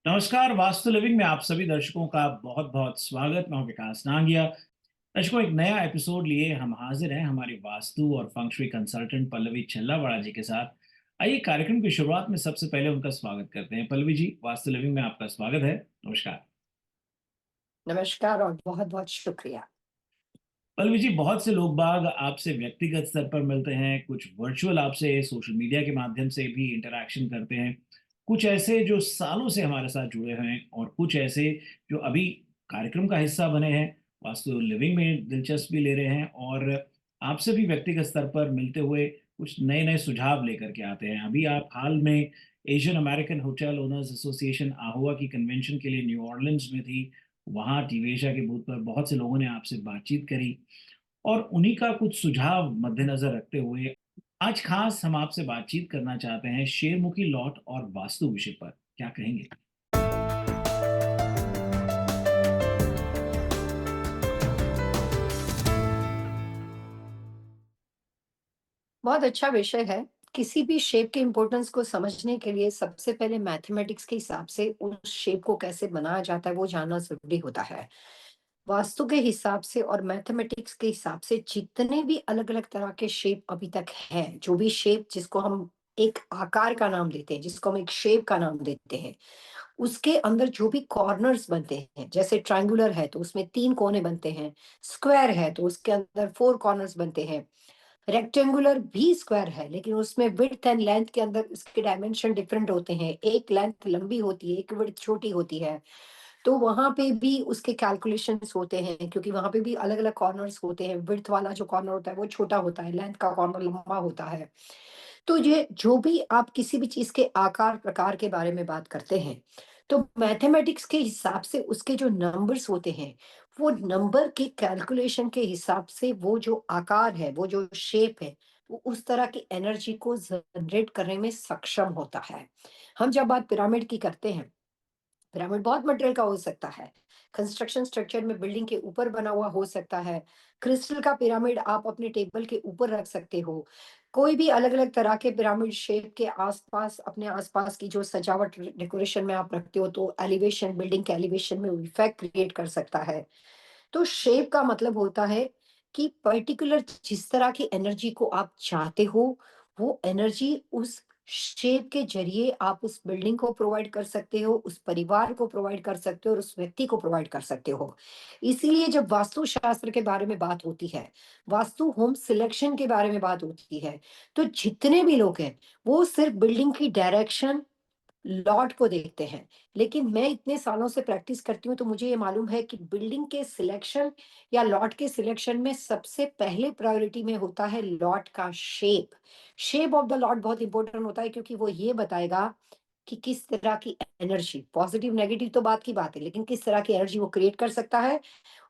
नमस्कार, वास्तु लिविंग में आप सभी दर्शकों का बहुत बहुत स्वागत। मैं हूं विकास नांगिया। दर्शकों, एक नया एपिसोड लिए हम हाजिर हैं हमारी वास्तु और फंक्शुई कंसल्टेंट पल्लवी छल्लावाड़ा जी के साथ। आइए कार्यक्रम की शुरुआत में सबसे पहले उनका स्वागत करते हैं। पल्लवी जी, वास्तु लिविंग में आपका स्वागत है। नमस्कार। नमस्कार और बहुत-बहुत शुक्रिया। पल्लवी जी, बहुत से लोग बाग आपसे व्यक्तिगत स्तर पर मिलते हैं, कुछ वर्चुअल आपसे सोशल मीडिया के माध्यम से भी इंटरैक्शन करते हैं। कुछ ऐसे जो सालों से हमारे साथ जुड़े हुए हैं और कुछ ऐसे जो अभी कार्यक्रम का हिस्सा बने हैं, वास्तु लिविंग में दिलचस्पी ले रहे हैं और आपसे भी व्यक्तिगत स्तर पर मिलते हुए कुछ नए नए सुझाव लेकर के आते हैं। अभी आप हाल में Asian American hotel owners association Auwa की कन्वेंशन के लिए न्यू ऑर्लिन्स में थी। वहाँ टीवेशा के बूथ पर बहुत से लोगों ने आपसे बातचीत करी और उन्हीं का कुछ सुझाव मद्देनजर रखते हुए आज खास हम आपसे बातचीत करना चाहते हैं शेरमुखी लॉट और वास्तु विषय पर। क्या कहेंगे? बहुत अच्छा विषय है। किसी भी शेप के इम्पोर्टेंस को समझने के लिए सबसे पहले मैथमेटिक्स के हिसाब से उस शेप को कैसे बनाया जाता है वो जानना ज़रूरी होता है। वास्तु के हिसाब से और मैथमेटिक्स के हिसाब से जितने भी अलग-अलग तरह के शेप अभी तक हैं, जो भी शेप जिसको हम एक आकार का नाम देते हैं, जिसको हम एक शेप का नाम देते हैं, उसके अंदर जो भी कॉर्नर्स बनते हैं, जैसे ट्रायंगुलर है तो उसमें 3 कोने बनते हैं, स्क्वायर है तो उसके अंदर 4 कॉर्नर्स बनते हैं। रेक्टेंगुलर भी स्क्वायर है, लेकिन उसमें विड्थ एंड लेंथ के अंदर इसके डायमेंशन डिफरेंट होते हैं। एक लेंथ लंबी होती है, एक विड्थ छोटी होती है। तो वहाँ पे भी उसके कैलकुलेशंस होते हैं, क्योंकि वहाँ पे भी अलग-अलग कॉर्नर्स होते हैं। विड्थ वाला जो कॉर्नर होता है वो छोटा होता है, लेंथ का कॉर्नर लंबा होता है। तो ये जो भी आप किसी भी चीज़ के आकार प्रकार के बारे में बात करते हैं, तो मैथमेटिक्स के हिसाब से उसके जो नंबर्स होते हैं, वो नंबर के कैलकुलेशन के हिसाब से वो जो आकार है, वो जो शेप है, वो उस तरह की एनर्जी को जनरेट करने में सक्षम होता है। हम जब बात पिरामिड की करते हैं, पिरामिड बहुत मटेरियल का हो सकता है। कंस्ट्रक्शन स्ट्रक्चर में बिल्डिंग के ऊपर बना हुआ हो सकता है। क्रिस्टल का पिरामिड आप अपने टेबल के ऊपर रख सकते हो। कोई भी अलग-अलग तरह के पिरामिड शेप के आस-पास अपने आस-पास की जो सजावट डेकोरेशन में आप रखते हो तो एलिवेशन बिल्डिंग के एलिवेशन में इफेक्ट क्रिएट कर सकता है। तो शेप का मतलब होता है कि पर्टिकुलर जिस तरह की एनर्जी को आप चाहते हो, वो एनर्जी उस शेप के ज़रिए आप उस बिल्डिंग को प्रोवाइड कर सकते हो, उस परिवार को प्रोवाइड कर सकते हो और उस व्यक्ति को प्रोवाइड कर सकते हो। इसीलिए जब वास्तुशास्त्र के बारे में बात होती है, वास्तु होम सिलेक्शन के बारे में बात होती है, तो जितने भी लोग हैं, वो सिर्फ़ बिल्डिंग की डायरेक्शन लॉट को देखते हैं। लेकिन मैं इतने सालों से प्रैक्टिस करती हूँ तो मुझे ये मालूम है कि बिल्डिंग के सिलेक्शन या लॉट के सिलेक्शन में सबसे पहले प्रायोरिटी में होता है लॉट का shape. Shape of the lot बहुत इंपॉर्टेंट होता है, क्योंकि वो ये बताएगा कि किस तरह की एनर्जी, पॉजिटिव नेगेटिव तो बात की बात है, लेकिन किस तरह की एनर्जी वो क्रिएट कर सकता है।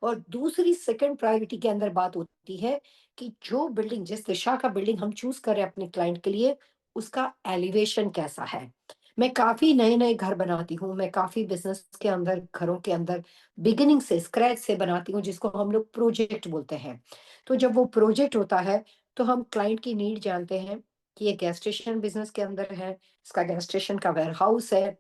और दूसरी सेकंड प्रायोरिटी के अंदर बात होती है कि जो बिल्डिंग, जिस दिशा का बिल्डिंग हम चूज़ कर रहे हैं अपने क्लाइंट के लिए, उसका एलिवेशन कैसा है। मैं काफ़ी नए-नए घर बनाती हूँ, मैं काफ़ी बिज़नेस के अंदर, घरों के अंदर बिगिनिंग से, स्क्रैच से बनाती हूँ, जिसको हम लोग प्रोजेक्ट बोलते हैं। तो जब वो प्रोजेक्ट होता है, तो हम क्लाइंट की नीड जानते हैं कि ये गैस स्टेशन बिज़नेस के अंदर है, इसका गैस स्टेशन का वेयरहाउस है,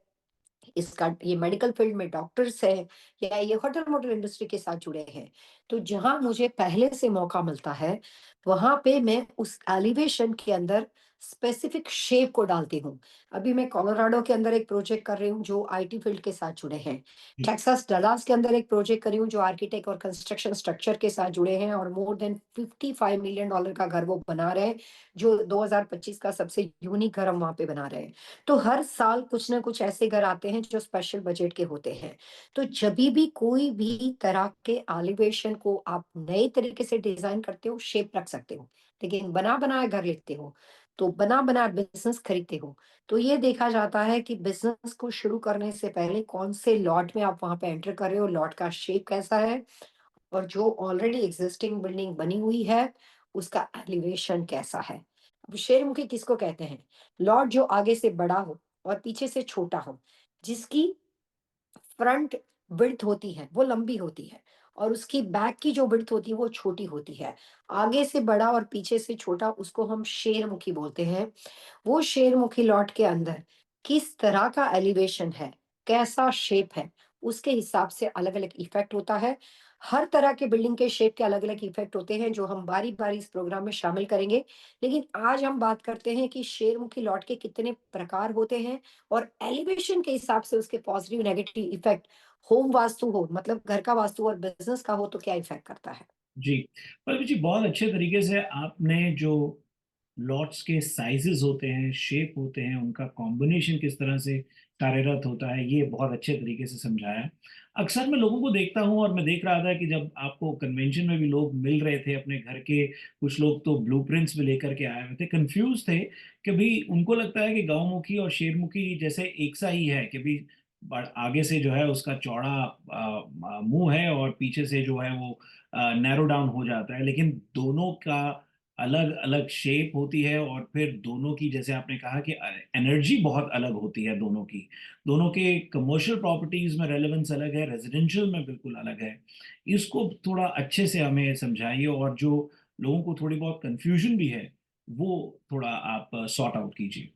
इसका ये मेडिकल फील्ड में डॉक्टर्स हैं या ये होटल मोटल इंडस्ट्री के साथ जुड़े हैं। तो जहाँ मुझे पहले से मौका मिलता है, वहाँ पे मैं उस एलिवेशन के अंदर स्पेसिफिक शेप को डालती हूँ। अभी मैं कोलोराडो के अंदर एक प्रोजेक्ट कर रही हूँ जो आईटी फील्ड के साथ जुड़े हैं। जी। टेक्सास डलास के अंदर एक प्रोजेक्ट कर रही हूँ जो आर्किटेक्ट और कंस्ट्रक्शन स्ट्रक्चर के साथ जुड़े हैं और मोर देन $55 मिलियन का घर वो बना रहे हैं, जो 2025 का सबसे यूनिक घर हम वहाँ पे बना रहे हैं। तो हर साल कुछ ना कुछ ऐसे घर आते हैं जो स्पेशल बजट के होते हैं। तो जभी भी कोई भी तरह के एलिवेशन को आप नए तरीके से डिज़ाइन करते हो, शेप रख सकते हो। लेकिन बना-बनाया घर लेते हो, तो बना-बनाया बिज़नेस खरीदते हो, तो ये देखा जाता है कि बिज़नेस को शुरू करने से पहले कौन से लॉट में आप वहाँ पे एंटर कर रहे हो, लॉट का शेप कैसा है और जो ऑलरेडी एक्जिस्टिंग बिल्डिंग बनी हुई है, उसका एलिवेशन कैसा है। अब शेरमुखी किसको कहते हैं? लॉट जो आगे से बड़ा हो और पीछे से छोटा हो, जिसकी फ्रंट विड्थ होती है, वो लंबी होती है और उसकी बैक की जो विड्थ होती है, वो छोटी होती है। आगे से बड़ा और पीछे से छोटा, उसको हम शेरमुखी बोलते हैं। वो शेरमुखी लॉट के अंदर किस तरह का एलिवेशन है, कैसा शेप है, उसके हिसाब से अलग-अलग इफ़ेक्ट होता है। हर तरह के बिल्डिंग के शेप के अलग-अलग इफ़ेक्ट होते हैं, जो हम बारी-बारी इस प्रोग्राम में शामिल करेंगे। लेकिन आज हम बात करते हैं कि शेरमुखी लॉट के कितने प्रकार होते हैं और एलिवेशन के हिसाब से उसके positive negative effect home vastu हो, मतलब घर का वास्तु और बिज़नेस का हो, तो क्या इफ़ेक्ट करता है। जी। पल्लवी जी, बहुत अच्छे तरीके से आपने जो लॉट्स के साइज़ेज़ होते हैं, शेप होते हैं, उनका कॉम्बिनेशन किस तरह से कार्यरत होता है, ये बहुत अच्छे तरीके से समझाया। अक्सर मैं लोगों को देखता हूँ और मैं देख रहा था कि जब आपको कन्वेंशन में भी लोग मिल रहे थे अपने घर के, कुछ लोग तो ब्लूप्रिंट्स भी लेकर के आए हुए थे, कन्फ्यूज़ थे कि भई उनको लगता है कि गौमुखी और शेरमुखी जैसे एक सा ही है कि भई आगे से जो है उसका चौड़ा मुँह है और पीछे से जो है वो नैरो डाउन हो जाता है, लेकिन दोनों का अलग-अलग शेप होती है और फिर दोनों की जैसे आपने कहा कि एनर्जी बहुत अलग होती है दोनों की। दोनों के कमर्शियल प्रॉपर्टीज़ में रेलेवेंस अलग है, रेज़िडेंशियल में बिल्कुल अलग है। इसको थोड़ा अच्छे से हमें समझाइए और जो लोगों को थोड़ी बहुत कन्फ्यूज़न भी है, वो थोड़ा आप सॉर्ट आउट कीजिए।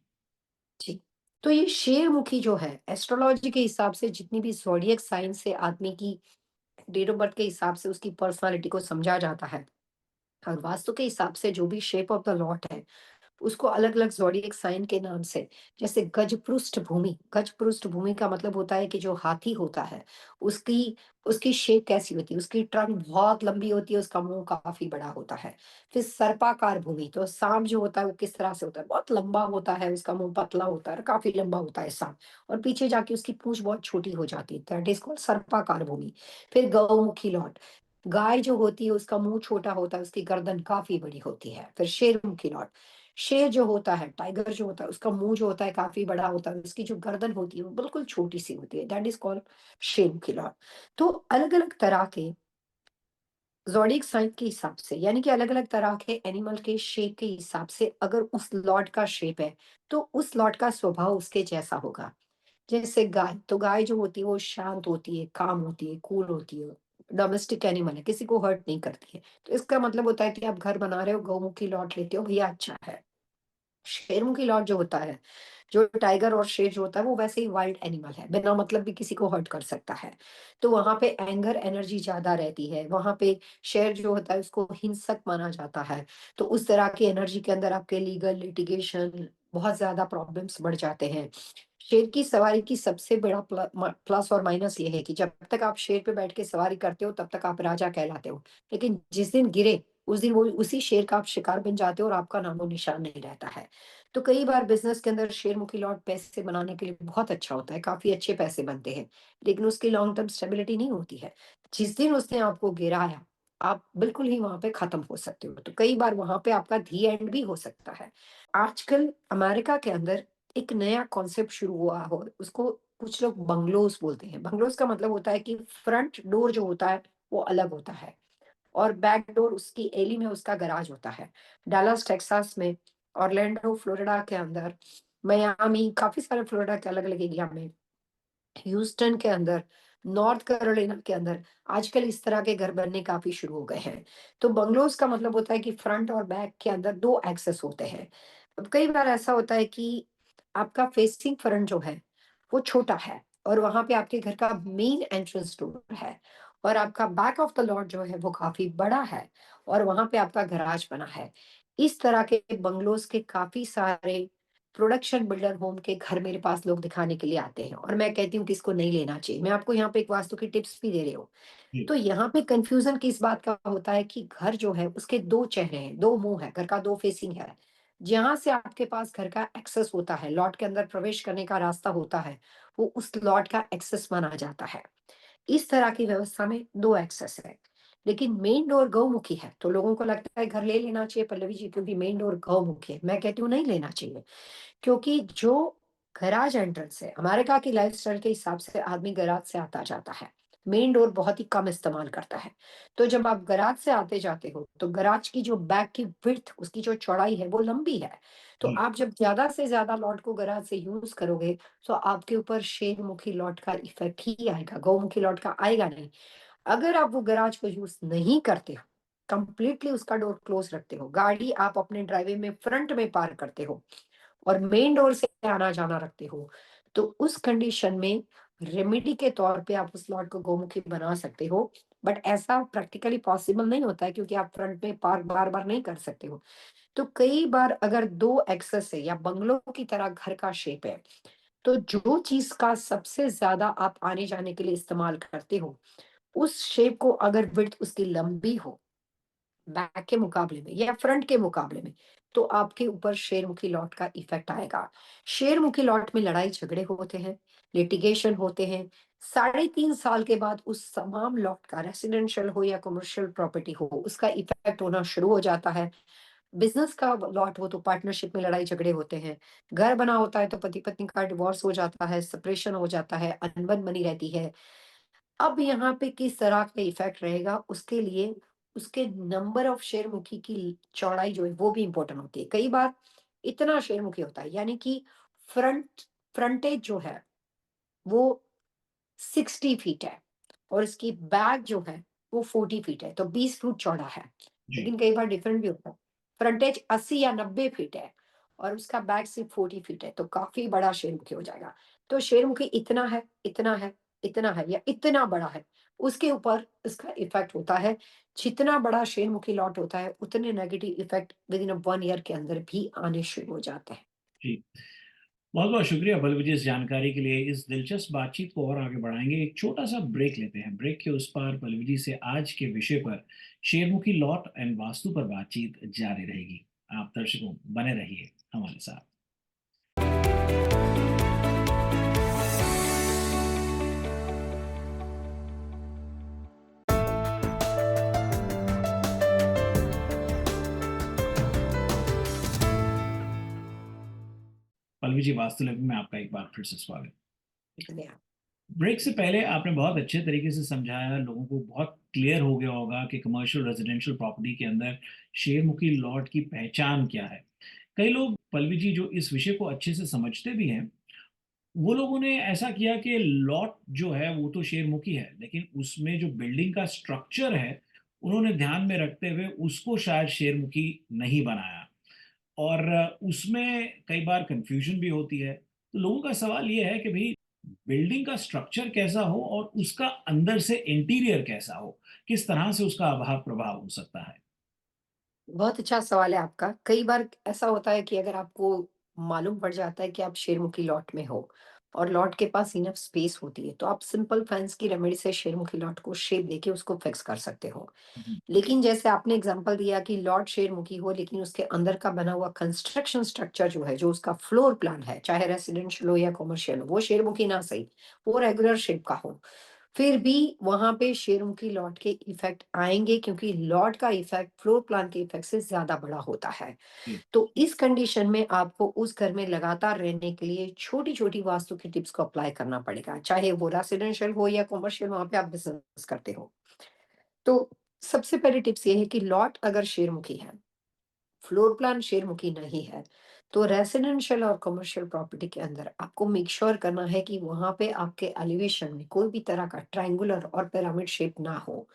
जी। तो ये शेरमुखी जो है, एस्ट्रोलॉजी के हिसाब से जितनी भी ज़ोडिएक साइन से आदमी की डेट ऑफ बर्थ के हिसाब से उसकी पर्सनैलिटी को समझा जाता है और वास्तु के हिसाब से जो भी शेप ऑफ द लॉट है, उसको अलग-अलग ज़ोडिएक साइन के नाम से, जैसे गज पृष्ठभूमि का मतलब होता है कि जो हाथी होता है, उसकी उसकी शेप कैसी होती है, उसकी ट्रंक बहुत लंबी होती है, उसका मुँह काफ़ी बड़ा होता है। फिर सर्पाकार भूमि, तो सांप जो होता है वो किस तरह से होता है, बहुत लंबा होता है, उसका मुँह पतला होता है और काफ़ी लंबा होता है सांप और पीछे जाके उसकी पूँछ बहुत छोटी हो जाती है, दैट इज़ कॉल्ड सर्पाकार भूमि। फिर गौमुखी लॉट, गाय जो होती है उसका मुँह छोटा होता है, उसकी गर्दन काफ़ी बड़ी होती है। फिर शेरमुखी लॉट, शेर जो होता है, टाइगर जो होता है, उसका मुँह जो होता है काफ़ी बड़ा होता है, उसकी जो गर्दन होती है वो बिल्कुल छोटी-सी होती है, दैट इज़ कॉल्ड शेरमुखी लॉट। तो अलग-अलग तरह के ज़ोडिएक साइन के हिसाब से, यानी कि अलग-अलग तरह के एनिमल के शेप के हिसाब से अगर उस लॉट का शेप है, तो उस लॉट का स्वभाव उसके जैसा होगा। जैसे गाय, तो गाय जो होती है वो शांत होती है, काम होती है, कूल होती है, डोमेस्टिक एनिमल है, किसी को हर्ट नहीं करती है। तो इसका मतलब होता है कि आप घर बना रहे हो, गौमुखी लॉट लेते हो, भैया अच्छा है। शेरमुखी लॉट जो होता है, जो टाइगर और शेर जो होता है, वो वैसे ही वाइल्ड एनिमल है, बिना मतलब भी किसी को हर्ट कर सकता है। तो वहाँ पे एंगर एनर्जी ज़्यादा रहती है, वहाँ पे शेर जो होता है उसको हिंसक माना जाता है। तो उस तरह की एनर्जी के अंदर आपके लीगल लिटिगेशन बहुत ज़्यादा प्रॉब्लम्स बढ़ जाते हैं। शेर की सवारी की सबसे बड़ा प्लस और माइनस ये है कि जब तक आप शेर पे बैठ के सवारी करते हो, तब तक आप राजा कहलाते हो। लेकिन जिस दिन गिरे, उस दिन वो उसी शेर का आप शिकार बन जाते हो और आपका नामो-निशान नहीं रहता है। तो कई बार बिज़नेस के अंदर शेरमुखी लॉट पैसे बनाने के लिए बहुत अच्छा होता है, काफ़ी अच्छे पैसे बनते हैं, लेकिन उसकी लॉन्ग टर्म स्टेबिलिटी नहीं होती है। जिस दिन उसने आपको गिराया, आप बिल्कुल ही वहाँ पे खत्म हो सकते हो। तो कई बार वहाँ पे आपका दी एंड भी हो सकता है। आजकल अमेरिका के अंदर एक नया कॉन्सेप्ट शुरू हुआ हो, उसको कुछ लोग बंगलोज़ बोलते हैं। बंगलोज़ का मतलब होता है कि फ्रंट डोर जो होता है, वो अलग होता है और बैक डोर उसकी एली में उसका गैराज होता है। डलास टेक्सास में, ऑरलैंडो फ्लोरिडा के अंदर, मियामी, काफ़ी सारे फ्लोरिडा के अलग-अलग एरिया में, ह्यूस्टन के अंदर, नॉर्थ कैरोलिना के अंदर आजकल इस तरह के घर बनने काफ़ी शुरू हो गए हैं। तो बंगलोज़ का मतलब होता है कि फ्रंट और बैक के अंदर 2 एक्सेस होते हैं। अब कई बार ऐसा होता है कि आपका फेसिंग फ्रंट जो है, वो छोटा है और वहाँ पे आपके घर का मेन एंट्रेंस डोर है और आपका बैक ऑफ द लॉट जो है वो काफ़ी बड़ा है और वहाँ पे आपका गैराज बना है। इस तरह के बंगलोज़ के काफ़ी सारे प्रोडक्शन बिल्डर होम के घर मेरे पास लोग दिखाने के लिए आते हैं और मैं कहती हूँ कि इसको नहीं लेना चाहिए। मैं आपको यहाँ पे एक वास्तु की टिप्स भी दे रही हूँ। जी, तो यहाँ पे कन्फ्यूज़न किस बात का होता है कि घर जो है उसके 2 चेहरे हैं, 2 मुँह हैं, घर का 2 फेसिंग है। जहाँ से आपके पास घर का एक्सेस होता है, लॉट के अंदर प्रवेश करने का रास्ता होता है, वो उस लॉट का एक्सेस माना जाता है। इस तरह की व्यवस्था में 2 एक्सेस है। लेकिन मेन डोर गौमुखी है, तो लोगों को लगता है घर ले लेना चाहिए पल्लवी जी क्योंकि मेन डोर गौमुखी है। मैं कहती हूँ नहीं लेना चाहिए। क्योंकि जो गैराज एंट्रेंस है, अमेरिका की लाइफ़स्टाइल के हिसाब से आदमी गैराज से आता-जाता है। मेन डोर बहुत ही कम इस्तेमाल करता है। तो जब आप गैराज से आते-जाते हो, तो गैराज की जो बैक की विड्थ उसकी जो चौड़ाई है, वो लंबी है। तो जी, आप जब ज़्यादा से ज़्यादा लॉट को गैराज से यूज़ करोगे, तो आपके ऊपर शेरमुखी लॉट का इफ़ेक्ट ही आएगा, गौमुखी लॉट का आएगा नहीं। अगर आप वो गैराज को यूज़ नहीं करते हो, कंप्लीटली उसका डोर क्लोज़ रखते हो, गाड़ी आप अपने ड्राइववे में फ्रंट में पार्क करते हो और मेन डोर से आना-जाना रखते हो, तो उस कंडीशन में रेमेडी के तौर पे आप उस लॉट को गोमुखी बना सकते हो, बट ऐसा प्रैक्टिकली पॉसिबल नहीं होता है क्योंकि आप फ्रंट में पार्क बार-बार नहीं कर सकते हो। तो कई बार अगर 2 एक्सेस है या बंगलो की तरह घर का शेप है, तो जो चीज़ का सबसे ज़्यादा आप आने-जाने के लिए इस्तेमाल करते हो, उस शेप को अगर विड्थ उसकी लंबी हो, बैक के मुकाबले में या फ्रंट के मुकाबले में, तो आपके ऊपर शेरमुखी लॉट का इफ़ेक्ट आएगा। शेरमुखी लॉट में लड़ाई-झगड़े होते हैं, लिटिगेशन होते हैं, साढ़े 3 साल के बाद उस तमाम लॉट का रेज़िडेंशियल हो या कमर्शियल प्रॉपर्टी हो, उसका इफ़ेक्ट होना शुरू हो जाता है। बिज़नेस का लॉट हो तो पार्टनरशिप में लड़ाई-झगड़े होते हैं। घर बना होता है तो पति-पत्नी का डिवोर्स हो जाता है, सेपरेशन हो जाता है, अनबन बनी रहती है। अब यहाँ पे किस तरह का इफ़ेक्ट रहेगा उसके लिए उसके नंबर ऑफ शेरमुखी की चौड़ाई जो है वो भी इम्पोर्टेंट होती है। कई बार इतना शेरमुखी होता है यानी कि फ्रंट फ्रंटेज जो है वो 60 फीट है और इसकी बैक जो है वो 40 फीट है, तो 20 फुट चौड़ा है। जी, लेकिन कई बार डिफरेंट भी होता है। फ्रंटेज 80 या 90 फीट है और उसका बैक सिर्फ 40 फीट है, तो काफ़ी बड़ा शेरमुखी हो जाएगा। तो शेरमुखी इतना है, इतना है, इतना है या इतना बड़ा है, उसके ऊपर इसका इफ़ेक्ट होता है। जितना बड़ा शेरमुखी लॉट होता है, उतने नेगेटिव इफ़ेक्ट विदिन 1 ईयर के अंदर भी आने शुरू हो जाते हैं। जी। बहुत-बहुत शुक्रिया बलवीर जी इस जानकारी के लिए। इस दिलचस्प बातचीत को और आगे बढ़ाएँगे। एक छोटा-सा ब्रेक लेते हैं। ब्रेक के उस पार बलवीर जी से आज के विषय पर शेरमुखी लॉट एंड वास्तु पर बातचीत जारी रहेगी। आप दर्शकों बने रहिए हमारे साथ। बलवीर जी वास्तु लैब में आपका एक बार फिर से स्वागत। धन्यवाद। ब्रेक से पहले आपने बहुत अच्छे तरीके से समझाया, लोगों को बहुत क्लियर हो गया होगा कि कमर्शियल रेज़िडेंशियल प्रॉपर्टी के अंदर शेरमुखी लॉट की पहचान क्या है। कई लोग पल्लवी जी जो इस विषय को अच्छे से समझते भी हैं, वो लोगों ने ऐसा किया कि लॉट जो है वो तो शेरमुखी है, लेकिन उसमें जो बिल्डिंग का स्ट्रक्चर है, उन्होंने ध्यान में रखते हुए उसको शायद शेरमुखी नहीं बनाया और उसमें कई बार कन्फ्यूज़न भी होती है। तो लोगों का सवाल ये है कि भई बिल्डिंग का स्ट्रक्चर कैसा हो और उसका अंदर से इंटीरियर कैसा हो? किस तरह से उसका प्रभाव हो सकता है? बहुत अच्छा सवाल है आपका। कई बार ऐसा होता है कि अगर आपको मालूम पड़ जाता है कि आप शेरमुखी लॉट में हो और लॉट के पास इनफ स्पेस होती है, तो आप सिंपल फेंस की रेमेडी से शेरमुखी लॉट को शेप देके उसको फिक्स कर सकते हो। जी, लेकिन जैसे आपने एग्जांपल दिया कि लॉट शेरमुखी हो लेकिन उसके अंदर का बना हुआ कंस्ट्रक्शन स्ट्रक्चर जो है, जो उसका फ्लोर प्लान है, चाहे रेजिडेंशियल हो या कमर्शियल हो, वो शेरमुखी ना सही, वो रेगुलर शेप का हो। फिर भी वहाँ पे शेयरों लॉट के इफ़ेक्ट आएँगे क्योंकि लॉट का इफ़ेक्ट फ्लोर प्लान के इफ़ेक्ट से ज़्यादा बड़ा होता है। जी, तो इस कंडीशन में आपको उस घर में लगातार रहने के लिए छोटी-छोटी वास्तु की टिप्स को अप्लाई करना पड़ेगा। चाहे वो रेज़िडेंशियल हो या कमर्शियल वहाँ पे आप बिज़नेस करते हो। तो सबसे पहली टिप्स ये है कि लॉट अगर शेयरमुखी है, फ्लोर प्लान शेयरमुखी नहीं है, तो रेज़िडेंशियल और कमर्शियल प्रॉपर्टी के अंदर आपको मेक श्योर करना है कि वहाँ पे आपके एलिवेशन में कोई भी तरह का ट्रायंगुलर और पिरामिड शेप ना हो।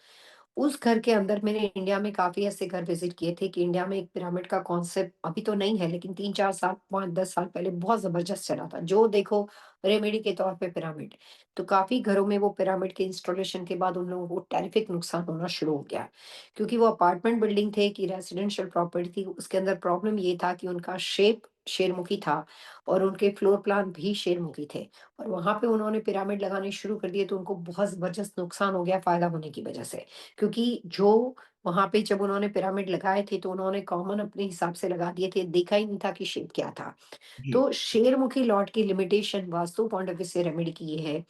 उस घर के अंदर मैंने इंडिया में काफ़ी ऐसे घर विज़िट किए थे कि इंडिया में एक पिरामिड का कॉन्सेप्ट अभी तो नहीं है, लेकिन 3-4 साल, 5-10 साल पहले बहुत ज़बरदस्त चला था। जो देखो रेमेडी के तौर पे पिरामिड। तो काफ़ी घरों में वो पिरामिड के इंस्टॉलेशन के बाद उन लोगों को टेरिफिक नुकसान होना शुरू हो गया। क्योंकि वो अपार्टमेंट बिल्डिंग थे कि रेज़िडेंशियल प्रॉपर्टी थी, उसके अंदर प्रॉब्लम ये था कि उनका शेप शेरमुखी था और उनके फ्लोर प्लान भी शेरमुखी थे। और वहाँ पे उन्होंने पिरामिड लगाने शुरू कर दिए तो उनको बहुत ज़बरदस्त नुकसान हो गया फ़ायदा होने की वज़ह से। क्योंकि जो वहाँ पे जब उन्होंने पिरामिड लगाए थे तो उन्होंने कॉमन अपने हिसाब से लगा दिए थे, देखा ही नहीं था कि शेप क्या था। जी, तो शेरमुखी लॉट की limitation vastu point of view से रेमेडी की ये है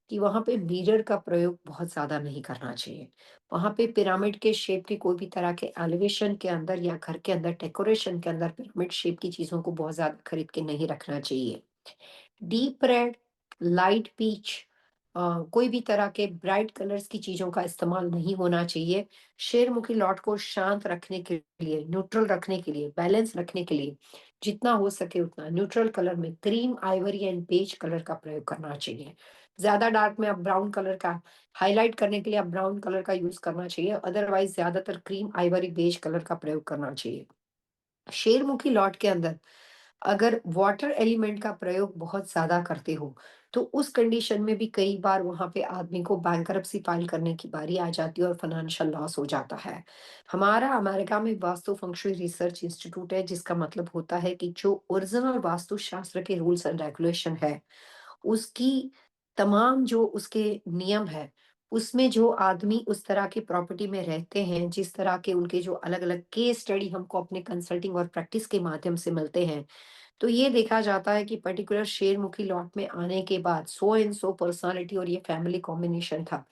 कि वहाँ पे मिरर का प्रयोग बहुत ज़्यादा नहीं करना चाहिए। वहाँ पे पिरामिड के शेप की कोई भी तरह के एलिवेशन के अंदर या घर के अंदर डेकोरेशन के अंदर पिरामिड शेप की चीज़ों को बहुत ज़्यादा खरीद के नहीं रखना चाहिए। डीप रेड, लाइट पीच कोई भी तरह के ब्राइट कलर्स की चीज़ों का इस्तेमाल नहीं होना चाहिए। शेरमुखी लॉट को शांत रखने के लिए, न्यूट्रल रखने के लिए, बैलेंस रखने के लिए जितना हो सके उतना न्यूट्रल कलर में cream, ivory and beige colour का प्रयोग करना चाहिए। ज़्यादा डार्क में आप ब्राउन कलर का हाइलाइट करने के लिए आप ब्राउन कलर का यूज़ करना चाहिए, अदरवाइज़ ज़्यादातर क्रीम, आइवरी, बेज कलर का प्रयोग करना चाहिए। शेरमुखी लॉट के अंदर अगर वाटर एलिमेंट का प्रयोग बहुत ज़्यादा करते हो, तो उस कंडीशन में भी कई बार वहाँ पे आदमी को बैंकरप्सी फाइल करने की बारी आ जाती है और फाइनेंशियल लॉस हो जाता है। हमारा अमेरिका में वास्तु फंग शुई रिसर्च इंस्टीट्यूट है, जिसका मतलब होता है कि जो ओरिजिनल वास्तुशास्त्र के रूल्स एंड रेगुलेशन है, उसकी तमाम जो उसके नियम है, उसमें जो आदमी उस तरह की प्रॉपर्टी में रहते हैं, जिस तरह के उनके जो अलग-अलग केस स्टडी हमको अपने कंसल्टिंग और प्रैक्टिस के माध्यम से मिलते हैं, तो ये देखा जाता है कि पर्टिकुलर शेरमुखी लॉट में आने के बाद सो एंड सो पर्सनालिटी और ये फैमिली कॉम्बिनेशन था,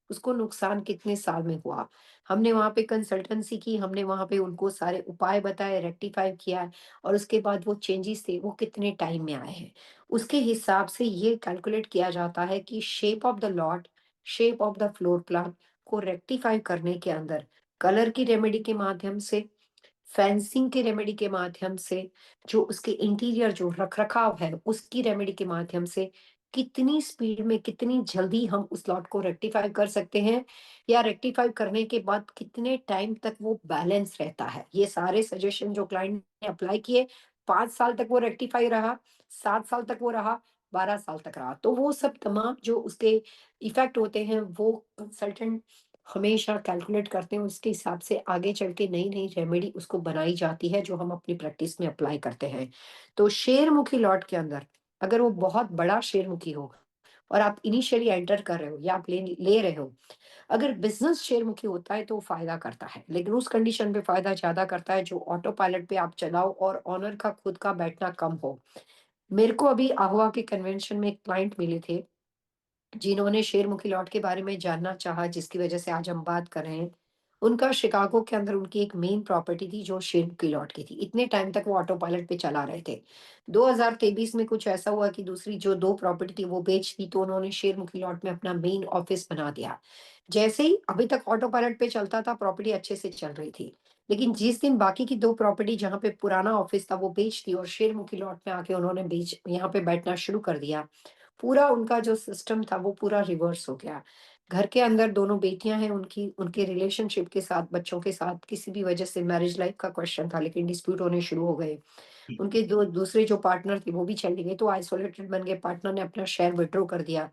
उसको नुकसान कितने साल में हुआ। हमने वहाँ पे कंसल्टेंसी की, हमने वहाँ पे उनको सारे उपाय बताए, रेक्टिफाई किया और उसके बाद वो चेंजेस थे, वो कितने टाइम में आए हैं। उसके हिसाब से ये कैलकुलेट किया जाता है कि shape of the lot, shape of the floor plan को रेक्टिफाई करने के अंदर कलर की रेमेडी के माध्यम से, फेंसिंग के रेमेडी के माध्यम से, जो उसके इंटीरियर जो रख-रखाव है, उसकी रेमेडी के माध्यम से, कितनी स्पीड में, कितनी जल्दी हम उस लॉट को रेक्टिफ़ाई कर सकते हैं या रेक्टिफ़ाई करने के बाद कितने टाइम तक वो बैलेंस रहता है। ये सारे सजेशन जो क्लाइंट ने अप्लाई किए, 5 साल तक वो रेक्टिफ़ाई रहा, 7 साल तक वो रहा, 12 साल तक रहा। तो वो सब तमाम जो उसके इफ़ेक्ट होते हैं, वो कंसल्टेंट हमेशा कैलकुलेट करते हैं, उसके हिसाब से आगे चल के नई-नई रेमेडी उसको बनाई जाती है, जो हम अपनी प्रैक्टिस में अप्लाई करते हैं। तो शेरमुखी लॉट के अंदर अगर वो बहुत बड़ा शेरमुखी हो और आप इनिशियली एंटर कर रहे हो या आप ले ले रहे हो, अगर बिज़नेस शेयरमुखी होता है तो वो फ़ायदा करता है, लेकिन उस कंडीशन पे फ़ायदा ज़्यादा करता है जो ऑटो पायलट पे आप चलाओ और ओनर का खुद का बैठना कम हो। मेरे को अभी आहुआ के कन्वेंशन में एक क्लाइंट मिले थे, जिन्होंने शेरमुखी लॉट के बारे में जानना चाहा, जिसकी वजह से आज हम बात कर रहे हैं। उनका शिकागो के अंदर उनकी एक मेन प्रॉपर्टी थी जो शेरमुखी लॉट की थी। इतने टाइम तक वो ऑटो पायलट पे चला रहे थे। 2023 में कुछ ऐसा हुआ कि दूसरी जो 2 प्रॉपर्टी थी वो बेच दी, तो उन्होंने शेरमुखी लॉट में अपना मेन ऑफिस बना दिया। जैसे ही अभी तक ऑटो पायलट पे चलता था, प्रॉपर्टी अच्छे से चल रही थी। लेकिन जिस दिन बाकी की 2 प्रॉपर्टी जहाँ पे पुराना ऑफिस था वो बेच दी और शेरमुखी लॉट में आके उन्होंने बेच यहाँ पे बैठना शुरू कर दिया। पूरा उनका जो सिस्टम था वो पूरा रिवर्स हो गया। घर के अंदर दोनों बेटियाँ हैं उनकी, उनके रिलेशनशिप के साथ, बच्चों के साथ किसी भी वजह से मैरिज लाइफ का क्वेश्चन था लेकिन डिस्प्यूट होने शुरू हो गए। जी। उनके दो दूसरे जो पार्टनर थे वो भी चले गए, तो आइसोलेटेड बन गए, पार्टनर ने अपना शेयर विथड्रॉ कर दिया।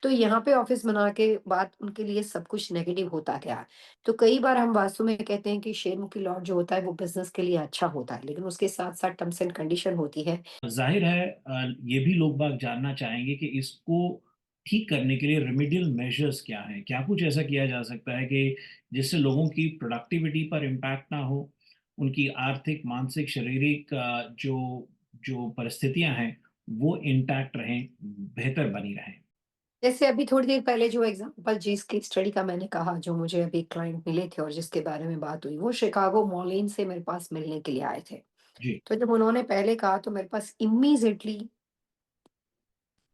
तो यहाँ पे ऑफिस बना के बाद उनके लिए सब कुछ नेगेटिव होता गया। तो कई बार हम वास्तु में कहते हैं कि शेयरमुखी लॉट जो होता है वो बिज़नेस के लिए अच्छा होता है, लेकिन उसके साथ-साथ टर्म्स एंड कंडीशन होती है। ज़ाहिर है ये भी लोग बाग जानना चाहेंगे कि इसको ठीक करने के लिए रेमेडियल मेजर्स क्या हैं? क्या कुछ ऐसा किया जा सकता है कि जिससे लोगों की प्रोडक्टिविटी पर इम्पैक्ट ना हो, उनकी आर्थिक, मानसिक, शारीरिक जो जो परिस्थितियाँ हैं, वो इंटैक्ट रहें, बेहतर बनी रहें? जैसे अभी थोड़ी देर पहले जो एग्जांपल जिस केस स्टडी का मैंने कहा, जो मुझे अभी क्लाइंट मिले थे और जिसके बारे में बात हुई, वो शिकागो मॉलिन से मेरे पास मिलने के लिए आए थे। जी। तो जब उन्होंने पहले कहा तो मेरे पास इमीडिएटली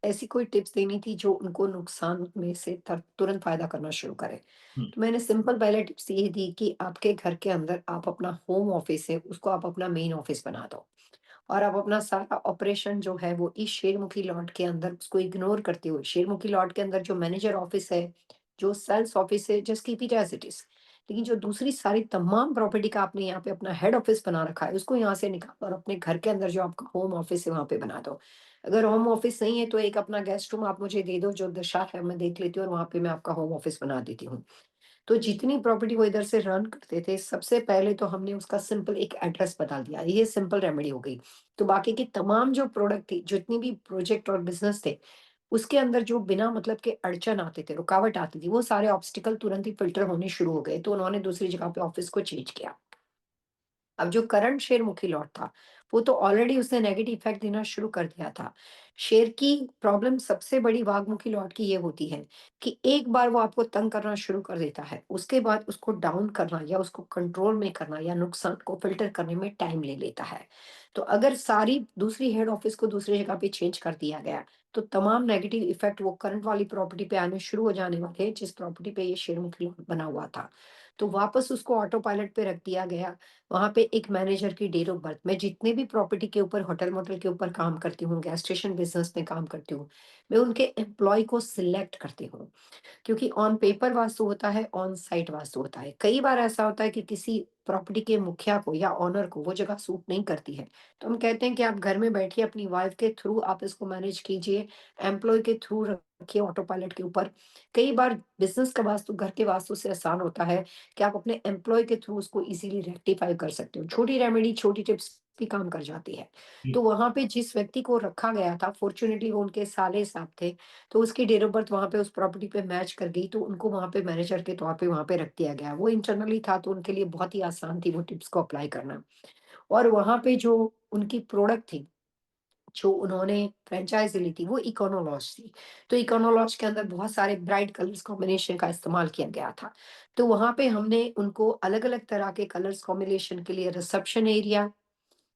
ऐसी कोई टिप्स देनी थी जो उनको नुकसान में से तुरंत फायदा करना शुरू करे। हुँ। तो मैंने सिंपल पहले टिप्स ये दी कि आपके घर के अंदर आप अपना होम ऑफिस है, उसको आप अपना मेन ऑफिस बना दो। और आप अपना सारा ऑपरेशन जो है वो इस शेरमुखी लॉट के अंदर उसको इग्नोर करते हुए, शेरमुखी लॉट के अंदर जो मैनेजर ऑफिस है, जो सेल्स ऑफिस है, just keep it as it is. लेकिन जो दूसरी सारी तमाम प्रॉपर्टी का आपने यहाँ पे अपना हेड ऑफिस बना रखा है, उसको यहाँ से निकालो और अपने घर के अंदर जो आपका होम ऑफिस है, वहाँ पे बना दो। अगर होम ऑफिस नहीं है तो एक अपना गेस्ट रूम आप मुझे दे दो, जो दशा है मैं देख लेती हूँ और वहाँ पे मैं आपका होम ऑफिस बना देती हूँ। तो जितनी प्रॉपर्टी वो इधर से रन करते थे, सबसे पहले तो हमने उसका सिंपल एक एड्रेस बदल दिया। ये सिंपल रेमेडी हो गई। तो बाकी की तमाम जो प्रोडक्ट थी, जितनी भी प्रोजेक्ट और बिज़नेस थे, उसके अंदर जो बिना मतलब के अड़चन आते थे, रुकावट आती थी, वो सारे ऑब्स्टिकल तुरंत ही फ़िल्टर होने शुरू हो गए। तो उन्होंने दूसरी जगह पे ऑफ़िस को चेंज किया। अब जो करंट शेरमुखी लॉट था, वो तो ऑलरेडी उसने नेगेटिव इफ़ेक्ट देना शुरू कर दिया था। शेर की प्रॉब्लम सबसे बड़ी वाघमुखी लॉट की ये होती है कि एक बार वो आपको तंग करना शुरू कर देता है, उसके बाद उसको डाउन करना या उसको कंट्रोल में करना या नुकसान को फ़िल्टर करने में टाइम ले लेता है। तो अगर सारी दूसरी हेड ऑफ़िस को दूसरी जगह पे चेंज कर दिया गया, तो तमाम नेगेटिव इफ़ेक्ट वो करंट वाली प्रॉपर्टी पे आने शुरू हो जाने वाले हैं, जिस प्रॉपर्टी पे ये शेरमुखी लॉट बना हुआ था। तो वापस उसको ऑटो पायलट पे रख दिया गया। वहाँ पे एक मैनेजर की डेट ऑफ बर्थ, मैं जितने भी प्रॉपर्टी के ऊपर होटल-मोटल के ऊपर काम करती हूँ, गैस स्टेशन बिज़नेस में काम करती हूँ, मैं उनके एम्प्लॉयी को सिलेक्ट करती हूँ। क्योंकि ऑन पेपर वास्तु होता है, ऑन साइट वास्तु होता है। कई बार ऐसा होता है कि किसी प्रॉपर्टी के मुखिया को या ओनर को वो जगह सूट नहीं करती है, तो हम कहते हैं कि आप घर में बैठिए, अपनी वाइफ के थ्रू आप इसको मैनेज कीजिए, एम्प्लॉय के थ्रू रखिए ऑटो पायलट के ऊपर। कई बार बिज़नेस का वास्तु घर के वास्तु से आसान होता है कि आप अपने एम्प्लॉय के थ्रू उसको ईज़िली रेक्टिफ़ाई कर सकते हो। छोटी रेमेडी, छोटी टिप्स भी काम कर जाती है। जी। तो वहाँ पे जिस व्यक्ति को रखा गया था, फॉर्च्यूनेटली वो उनके साले साहब थे, तो उसकी डेट ऑफ बर्थ वहाँ पे उस प्रॉपर्टी पे मैच कर गई, तो उनको वहाँ पे मैनेजर के तौर पे वहाँ पे रख दिया गया। वो इंटरनली था, तो उनके लिए बहुत ही आसान थी वो टिप्स को अप्लाई करना। और वहाँ पे जो उनकी प्रोडक्ट थी, जो उन्होंने फ्रैंचाइज़ी ली थी, वो इकोनोलॉज थी। तो इकोनोलॉज के अंदर बहुत सारे ब्राइट कलर्स कॉम्बिनेशन का इस्तेमाल किया गया था। तो वहाँ पे हमने उनको अलग-अलग तरह के कलर्स कॉम्बिनेशन के लिए रिसेप्शन एरिया,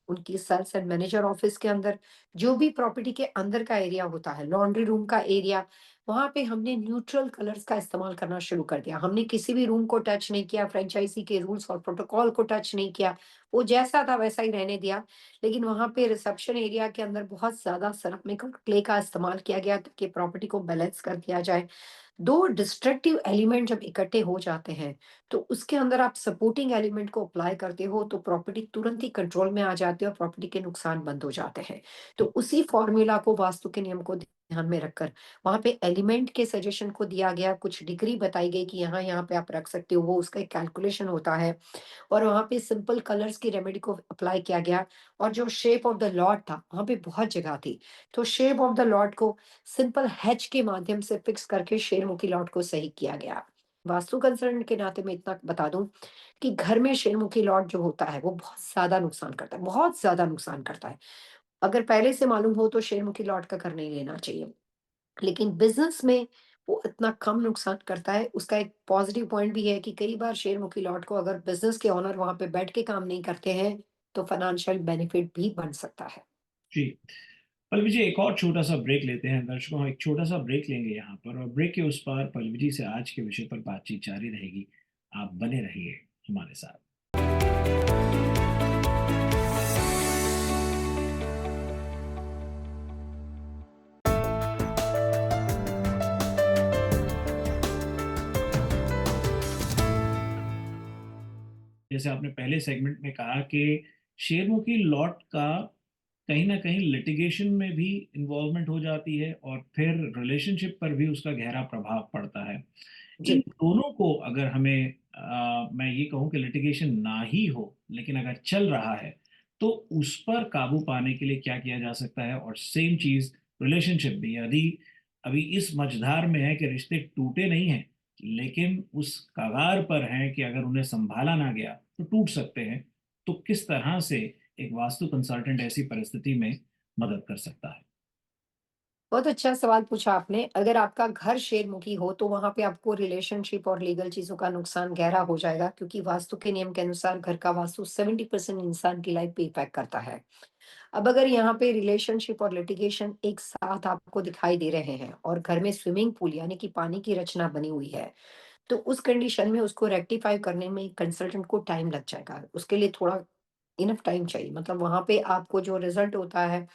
उनकी सेल्स एंड मैनेजर ऑफिस के अंदर, जो भी प्रॉपर्टी के अंदर का एरिया होता है, लॉन्ड्री रूम का एरिया, वहाँ पे हमने न्यूट्रल कलर्स का इस्तेमाल करना शुरू कर दिया। हमने किसी भी रूम को टच नहीं किया, फ्रेंचाइज़ी के रूल्स और प्रोटोकॉल को टच नहीं किया। वो जैसा था वैसा ही रहने दिया। लेकिन वहाँ पे रिसेप्शन एरिया के अंदर बहुत ज़्यादा सेरामिक और क्ले का इस्तेमाल किया गया ताकि प्रॉपर्टी को बैलेंस कर दिया जाए। 2 डिस्ट्रक्टिव एलिमेंट जब इकट्ठे हो जाते हैं, तो उसके अंदर आप सपोर्टिंग एलिमेंट को अप्लाई करते हो, तो प्रॉपर्टी तुरंत ही कंट्रोल में आ जाती है और प्रॉपर्टी के नुकसान बंद हो जाते हैं। तो उसी फ़ॉर्मूला को, वास्तु के नियम को ध्यान में रखकर वहाँ पे एलिमेंट के सजेशन को दिया गया, कुछ डिग्री बताई गई कि यहाँ-यहाँ पे आप रख सकते हो, वो उसका एक कैलकुलेशन होता है। और वहाँ पे सिंपल कलर्स की रेमेडी को अप्लाई किया गया। और जो शेप ऑफ द लॉट था, वहाँ पे बहुत जगह थी। तो शेप ऑफ द लॉट को सिंपल हैच के माध्यम से फिक्स करके शेरमुखी लॉट को सही किया गया। वास्तु कंसर्न के नाते मैं इतना बता दूँ कि घर में शेरमुखी लॉट जो होता है, वो बहुत ज़्यादा नुकसान करता है, बहुत ज़्यादा नुकसान करता है। अगर पहले से मालूम हो तो शेरमुखी लॉट का घर नहीं लेना चाहिए। लेकिन बिज़नेस में वो इतना कम नुकसान करता है। उसका एक पॉज़िटिव पॉइंट भी है कि कई बार शेयरमुखी लॉट को अगर बिज़नेस के ओनर वहाँ पे बैठ के काम नहीं करते हैं, तो फ़ाइनेंशियल बेनिफिट भी बन सकता है। जी। पल्लवी जी, एक और छोटा-सा ब्रेक लेते हैं। दर्शकों, हम एक छोटा-सा ब्रेक लेंगे यहाँ पर और ब्रेक के उस पार पल्लवी जी से आज के विषय पर बातचीत जारी रहेगी। आप बने रहिए हमारे साथ। जैसे आपने पहले सेगमेंट में कहा कि शेयरों की लॉट का कहीं न कहीं लिटिगेशन में भी इन्वॉल्वमेंट हो जाती है और फिर रिलेशनशिप पर भी उसका गहरा प्रभाव पड़ता है। इन जी। दोनों को अगर हमें मैं ये कहूँ कि लिटिगेशन ना ही हो, लेकिन अगर चल रहा है, तो उस पर काबू पाने के लिए क्या किया जा सकता है? और सेम चीज़ रिलेशनशिप भी, यदि अभी इस मझधार में है कि रिश्ते टूटे नहीं हैं, लेकिन उस कगार पर हैं कि अगर उन्हें सँभाला ना गया, तो टूट सकते हैं। तो किस तरह से एक वास्तु कंसल्टेंट ऐसी परिस्थिति में मदद कर सकता है? बहुत अच्छा सवाल पूछा आपने। अगर आपका घर शेयरमुखी हो, तो वहाँ पे आपको रिलेशनशिप और लीगल चीज़ों का नुकसान गहरा हो जाएगा, क्योंकि वास्तु के नियम के अनुसार घर का वास्तु 70% इंसान की लाइफ पे इफ़ेक्ट करता है। अब अगर यहाँ पे रिलेशनशिप और लिटिगेशन एक साथ आपको दिखाई दे रहे हैं और घर में स्विमिंग पूल यानी कि पानी की रचना बनी हुई है, तो उस कंडीशन में उसको रेक्टिफाई करने में कंसल्टेंट को टाइम लग जाएगा। उसके लिए थोड़ा इनफ टाइम चाहिए। मतलब वहाँ पे आपको जो रिज़ल्ट होता है,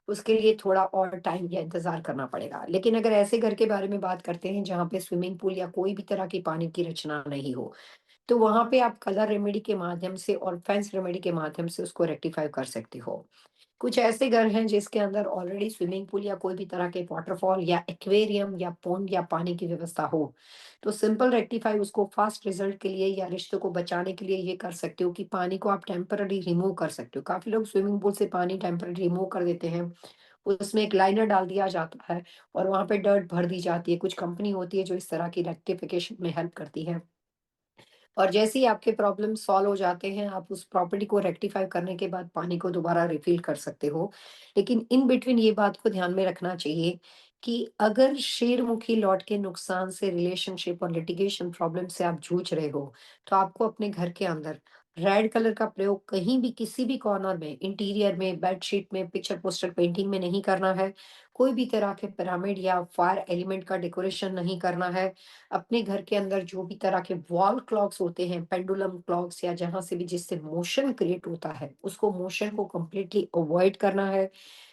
उसके लिए थोड़ा और टाइम या इंतज़ार करना पड़ेगा। लेकिन अगर ऐसे घर के बारे में बात करते हैं जहाँ पे स्विमिंग पूल या कोई भी तरह की पानी की रचना नहीं हो, तो वहाँ पे आप कलर रेमेडी के माध्यम से और फेंस रेमेडी के माध्यम से उसको रेक्टिफाई कर सकते हो। कुछ ऐसे घर हैं जिसके अंदर ऑलरेडी स्विमिंग पूल या कोई भी तरह के वाटरफॉल या एक्वेरियम या पॉन्ड या पानी की व्यवस्था हो, तो सिंपल रेक्टिफाई उसको फास्ट रिजल्ट के लिए या रिश्तों को बचाने के लिए ये कर सकते हो कि पानी को आप टेम्पररी रिमूव कर सकते हो। काफ़ी लोग स्विमिंग पूल से पानी टेम्पररी रिमूव कर देते हैं। उसमें एक लाइनर डाल दिया जाता है और वहाँ पे डर्ट भर दी जाती है। कुछ कंपनी होती है जो इस तरह की रेक्टिफिकेशन में हेल्प करती है। और जैसे ही आपके प्रॉब्लम सॉल्व हो जाते हैं, आप उस प्रॉपर्टी को रेक्टिफाई करने के बाद पानी को दोबारा रिफ़िल कर सकते हो। लेकिन इन बिटवीन ये बात को ध्यान में रखना चाहिए कि अगर शेरमुखी लॉट के नुकसान से, रिलेशनशिप और लिटिगेशन प्रॉब्लम से आप जूझ रहे हो, तो आपको अपने घर के अंदर रेड कलर का प्रयोग कहीं भी, किसी भी कॉर्नर में, इंटीरियर में, बेडशीट में, पिक्चर पोस्टर पेंटिंग में नहीं करना है। कोई भी तरह के पिरामिड या फायर एलिमेंट का डेकोरेशन नहीं करना है। अपने घर के अंदर जो भी तरह के वॉल क्लॉक्स होते हैं, पेंडुलम क्लॉक्स या जहाँ से भी जिससे मोशन क्रिएट होता है, उसको मोशन को कंप्लीटली अवॉइड करना है।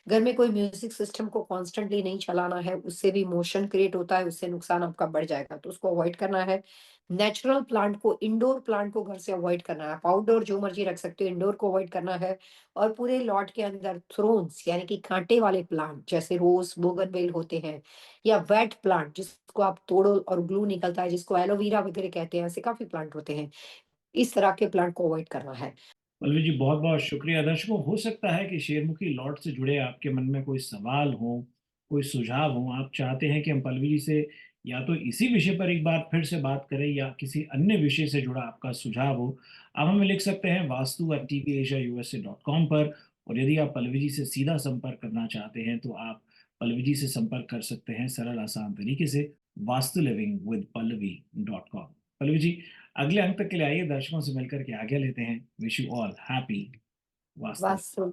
घर में कोई म्यूजिक सिस्टम को कॉन्स्टेंटली नहीं चलाना है, उससे भी मोशन क्रिएट होता है, उससे नुकसान आपका बढ़ जाएगा, तो उसको अवॉइड करना है। नेचुरल प्लांट को, इंडोर प्लांट को घर से अवॉइड करना है। आप आउटडोर जो मर्ज़ी रख सकते हो, इंडोर को अवॉइड करना है। और पूरे लॉट के अंदर थ्रोन्स यानी कि काँटे वाले प्लांट जैसे रोज़, बोगनवेल होते हैं, या वेट प्लांट जिसको आप तोड़ो और ग्लू निकलता है, जिसको एलोवेरा वगैरह कहते हैं, ऐसे काफ़ी प्लांट होते हैं। इस तरह के प्लांट को अवॉइड करना है। पल्लवी जी, बहुत-बहुत शुक्रिया। दर्शकों, हो सकता है कि शेरमुखी लॉट से जुड़े आपके मन में कोई सवाल हो, कोई सुझाव हो, आप चाहते हैं कि हम पल्लवी जी से या तो इसी विषय पर एक बार फिर से बात करें या किसी अन्य विषय से जुड़ा आपका सुझाव हो, आप हमें लिख सकते हैं vastu@tvasiausa.com पर। और यदि आप पल्लवी जी से सीधा संपर्क करना चाहते हैं, तो आप पल्लवी जी से संपर्क कर सकते हैं सरल आसान तरीके से vastulivingwithpallavi.com। पल्लवी जी, अगले अंक तक के लिए आइए दर्शकों से मिलकर के आज्ञा लेते हैं। विश यू ऑल हैप्पी वास्तविक। वास्तु